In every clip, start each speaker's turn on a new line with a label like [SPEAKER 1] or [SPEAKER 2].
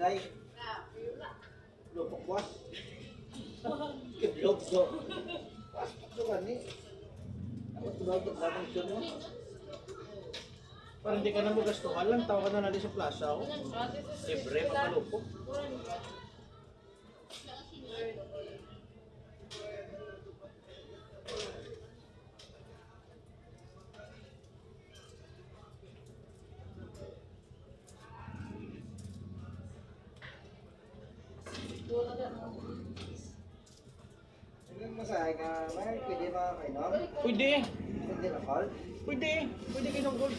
[SPEAKER 1] nilay. Lupok was. Kiblog so. Was ito gani. Ako tulad ng damang siya mo.
[SPEAKER 2] Parang hindi ka na mo gastuhan lang, tawa ka na natin sa plaza. Oh. Libre, papalupok.
[SPEAKER 1] Sige masahe ka, may pwede ba kainom?
[SPEAKER 2] Pwede,
[SPEAKER 1] Pwede na call?
[SPEAKER 2] pwede kayo ng gold.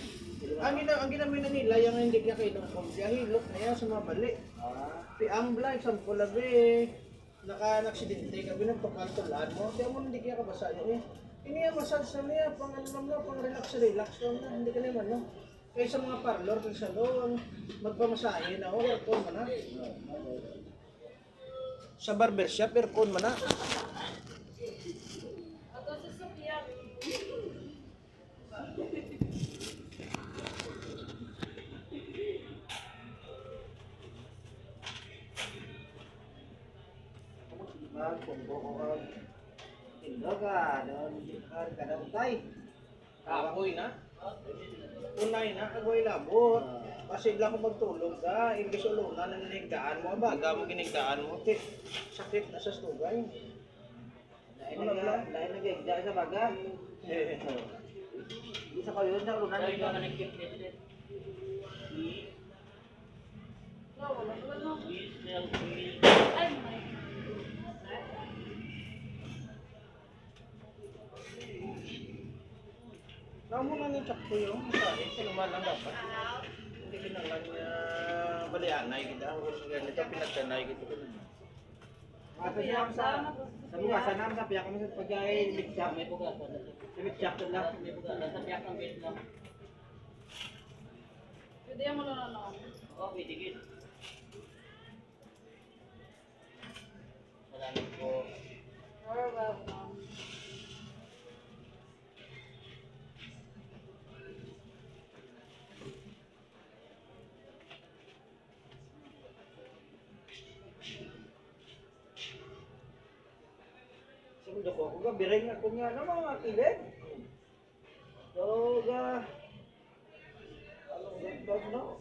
[SPEAKER 2] Ang ginamay na nila, yung hindi kaya kayo ng gold, kaya hilok na yan sa mga bali.
[SPEAKER 1] Ah,
[SPEAKER 2] Si Ambla, example labi, naka-aksidente ka, binagpakal tulaan mo, kaya mo hindi kaya kabasa niya eh. Ini yung massage na niya, pang ano lang na, pang relax lang na, hindi ka naman no. Kaya sa mga parlor, kung salon, magpamasahe na, aircon mo na. Sa barbershop, aircon mo na.
[SPEAKER 1] magpumbo ko ka. Tindo ka, doon ka daw tay.
[SPEAKER 2] Kapoy na. Unay na, agoy labot. Kasi lang ko magtulog ka, imbis ulunan na ninigdaan mo, baga mo ginigdaan mo, sakit na sa stugay.
[SPEAKER 1] Lain nag-egda sa baga. Isa ko yun, nakunan na yun.
[SPEAKER 2] Namo na ni Chakpo yung masari, kaluman lang dapat. Hindi kinanglan niya balianay kita, kung ganito pinagsanay kita.
[SPEAKER 1] Ato siya sa bukasan namin, napiyak kami sa pagkay mixak. May bukasan. Sa mixak lang. May bukasan. Napiyak ang base lang.
[SPEAKER 3] Pwede mo lang ano.
[SPEAKER 1] Oo, pwede gid. Salamat po.
[SPEAKER 3] You're welcome.
[SPEAKER 1] Segundo ko, kung gabiring ako nga na mga kilid. So, anong gagawin no?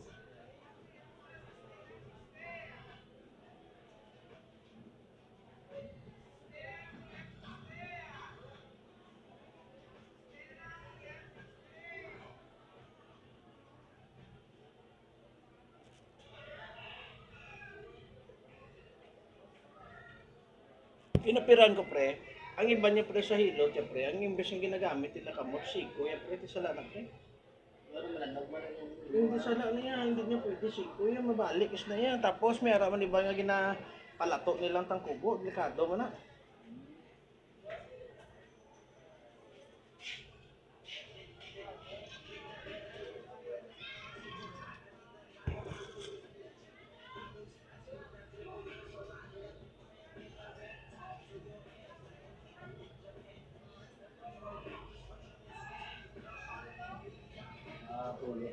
[SPEAKER 2] Inapiran ko pre, ang iba niya pre sa hilot, pre, ang imbes yung ginagamit nila kamot, siko, yan pre, ito sa lanak eh. Hindi sana niya, hindi niya pwede siko, yan mabalik is na yan. Tapos may araman iba nga ginapalato nilang tangkubo, delikado mo na.
[SPEAKER 1] Tuloy.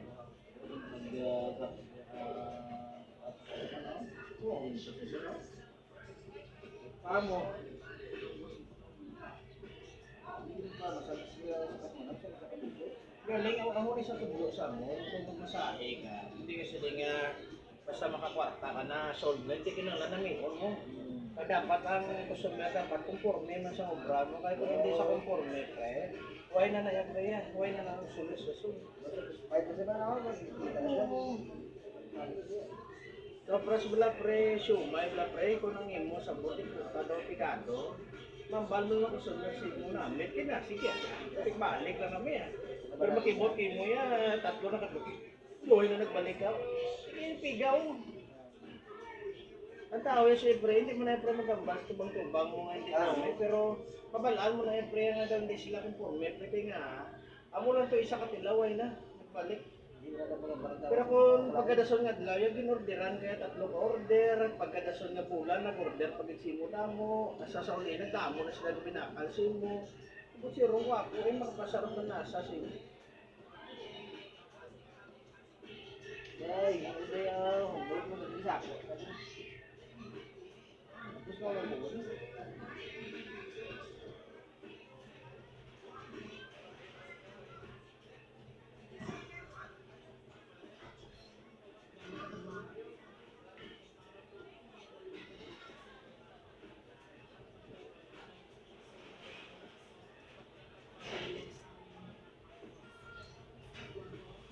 [SPEAKER 2] Amo, galing ako isa tubo sa mo, kung magmasahe ka, hindi kasi nga basta makakwarta ka na, sold na, hindi kinala na mingon mo. Kaya dapat ang customer dapat conforme man sa obra mo, kaya kung hindi sa conforme ka why na na yan, why na na ang sulis sa sulis.
[SPEAKER 1] Ay, kasi ba ako magkikita siya?
[SPEAKER 2] Kapras bala pre, siumay bala pre, kung nang imo sa butik puta daw pikado, mambal mo lang kusunod sa imo namin, sige, balik lang kami ah. Pero makibot mo ya, tatlo na katlo. Loy na nagbalik ka. Sige, pigaw. Ang tao yan siyempre, hindi mo na pre magambas, tubang-tubang mo nga hindi namin, pero pabalaan mo na yan pre, nga daw hindi sila conforme, pre kaya nga, amo lang to isa katilaway na, nagbalik. Pero kung pagkadason nga dilaw, yung ginorderan kaya tatlong order, pagkadason nga bulan, nag-order pag nagsimo na mo, nasa sa uli, nagdamo na sila pinakalsin mo. Kung si Rong Wapo, makapasarap na nasa siya. Ay, hindi bulot mo dito sa ako. Tapos ko lang bulot.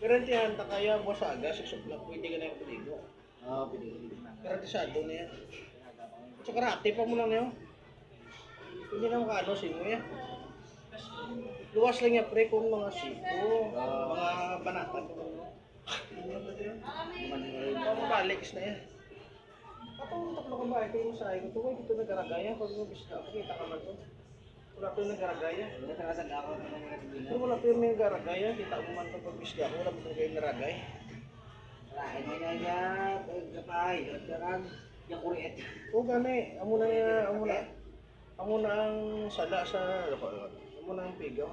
[SPEAKER 2] Garantihan ta kaya mo sa aga, 6 o'clock, pwede ka na yung paligo.
[SPEAKER 1] Oo, pinigil na.
[SPEAKER 2] Garantisado na yan. At saka rati pa mo lang yun. Hindi na makaano, simo yan. Luwas lang yan, pre, kung mga siko, mga banatan. Pamabalik na yan. Patong tatlo ka ba? Ito yung sa akin. Ito dito nagkaragaya. Pag mo bisita, pakita ka man to. Wala ito yung nagkaragaya.
[SPEAKER 1] Wala sa kasag ako ng mga
[SPEAKER 2] Pero wala ito yung nagkaragaya. Kita mo man ito pag bisita. Wala ito yung naragay.
[SPEAKER 1] lain mo niya, kapay, at yung kuriet.
[SPEAKER 2] Oo, gani. Amo na ang sala sa... Amo na ang pigaw.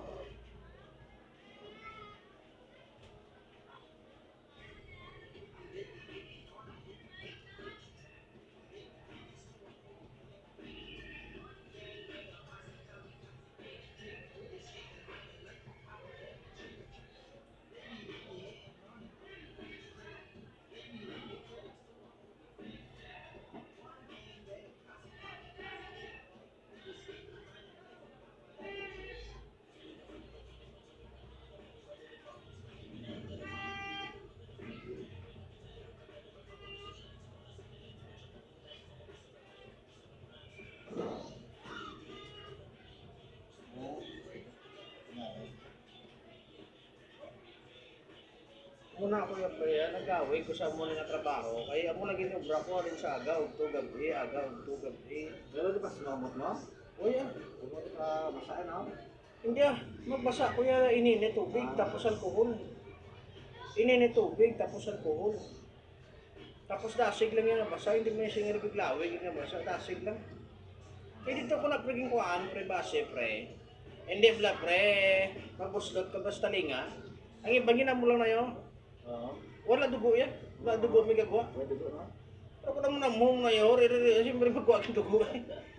[SPEAKER 2] Muna ako yung kaya nag-away ko sa muna nga trabaho. Kaya ako naging obra ko rin sa aga, ugto gabi, gabi.
[SPEAKER 1] Pero di ba sinamot mo?
[SPEAKER 2] O yan.
[SPEAKER 1] Kumot ka masaan, no?
[SPEAKER 2] Hindi magbasa ko yan inini tubig tapos alcohol. Inini tubig tapos alcohol. Tapos dasig lang yan nabasa, hindi mo yung singar biglawig yung nabasa, dasig lang. Kaya dito ko na preging kuhaan, pre base, pre. Hindi bla, pre. Magbuslot ka basta linga. Ang ibang mo lang na yun.
[SPEAKER 1] Oo.
[SPEAKER 2] Wala dugo yan. Wala dugo may gagawa.
[SPEAKER 1] Pwede ko, no?
[SPEAKER 2] Pero kung naman namong ngayon, siyempre magkuha kang dugo.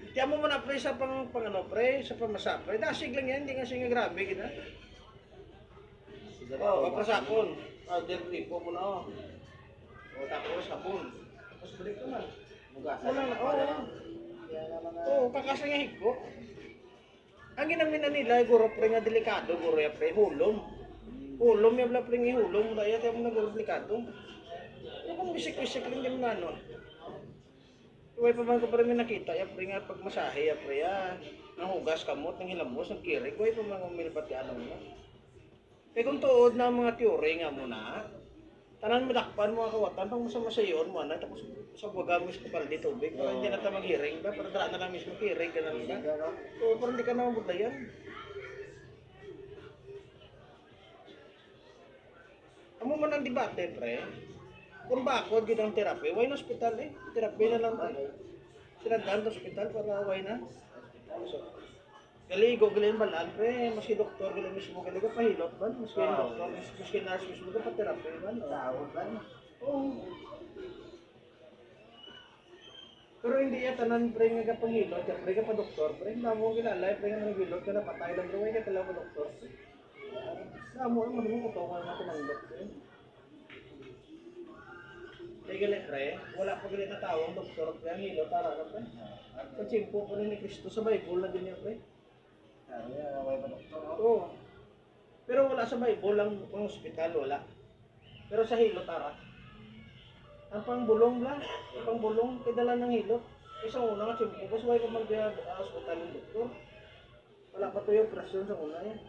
[SPEAKER 2] Kaya mo man pre sa pang ano pre, sa pamasa pre. Dasig lang yan, hindi nga siya grabe kita. Oh, kapasapon. Ah, dirty po mo na oh. O tapos sabon. Tapos balik ka man.
[SPEAKER 1] Mugasan.
[SPEAKER 2] Wala na, oo.
[SPEAKER 1] Kaya na mga...
[SPEAKER 2] Oo, kakasa nga higko. Ang ginamina nila, guro pre nga delikado, guro ya pre, hulom. Hulom yung pre nga hulom, daya tayo mo na guro delikado. Yung kung bisik-bisik lang din na ano. Iway pa man ko pa rin nakita, ya pre nga pagmasahe, ya pre ya. Nanghugas kamot, nang hilamos, nang kirig, iway pa man umilpat ya ano mo. Kaya kung tuod na mga teori nga muna, tanan madakpan mga kawatan, pang masama sa iyon mo na, tapos sa buwagamis ko para di tubig, para hindi na tayo maghiring ba, para daan na lang mismo kiring ka na lang. Oo, para hindi ka na mabudlayan. Amo man ang debate, pre. Kung bakod gid ang therapy, why na hospital eh? Therapy na lang tayo. Sinadaan sa hospital para why na? Gali, gugulin balan, pre. Maski doktor, gali mismo, gali ka pahilot ba? Maski doktor, maski nurse mismo ka pa therapy ba?
[SPEAKER 1] Tawag ba?
[SPEAKER 2] Oo. Pero hindi yan tanan, pre, nga ka pahilot, pre ka pa doktor, pre. Hindi mo kilala, pre nga nangilot ka na patay lang, pre. Ka talaga pa doktor. Mo ang madumong katawan na tinanggap ko. Kaya gali, pre, wala pa gali na tawang doktor, pre, ang hilo, tara na, pre. Kachimpo pa rin ni Cristo sa Bible na din yan, pre.
[SPEAKER 1] Kaya away pa doktor, no?
[SPEAKER 2] Oo. Pero wala sa Bible, ang hospital, wala. Pero sa hilo, tara. Ang pangbulong lang, ang pangbulong, kidala ng hilo. Isang una nga, chimpo, kasi wala pa mag-hospital ng doktor. Wala pa to yung operasyon sa una yan.